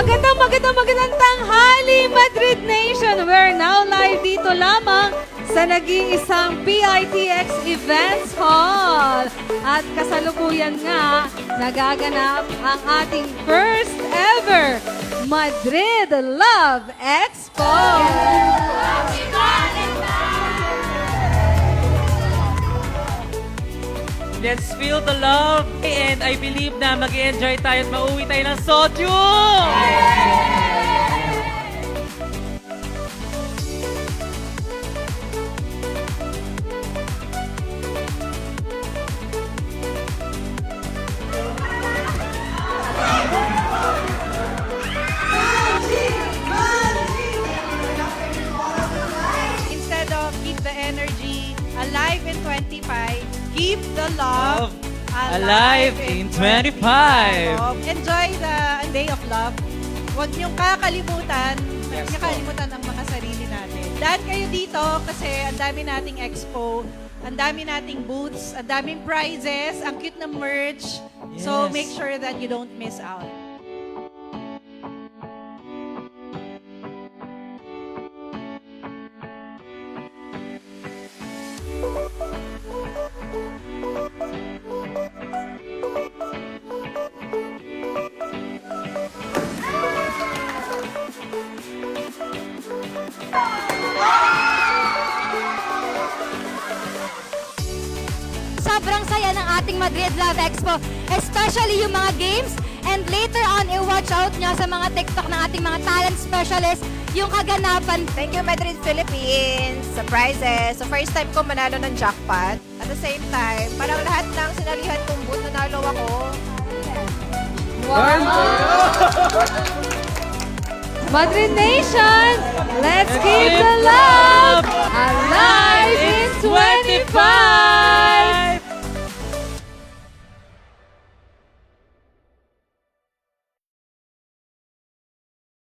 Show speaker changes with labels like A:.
A: magandang tanghali, Madrid Nation! We're now live dito lamang sa nag-iisang PITX Events Hall. At kasalukuyan nga, nagaganap ang ating first ever Madrid Love Expo!
B: Let's feel the love. And I believe na mag-enjoy tayo at mauwi tayo ng Sotyo!
C: Instead of keep the energy alive in 25, keep the love
B: Alive in 25.
C: Enjoy the day of love. Huwag niyong kakalimutan, ang mga sarili natin. Dahil kayo dito kasi ang dami nating expo, ang dami nating booths, ang daming prizes, ang cute na merch. So
B: Yes.
C: make sure that you don't miss out.
D: Sobrang saya ng ating Madrid Love Expo, especially yung mga games. And later on, i-watch out nyo sa mga TikTok ng ating mga talent specialists, yung kaganapan.
E: Thank you, Madrid Philippines. Surprises. So, first time ko manalo ng jackpot. At the same time, parang lahat ng sinalihan kong booth, nanalo ako.
A: Madrid Nation!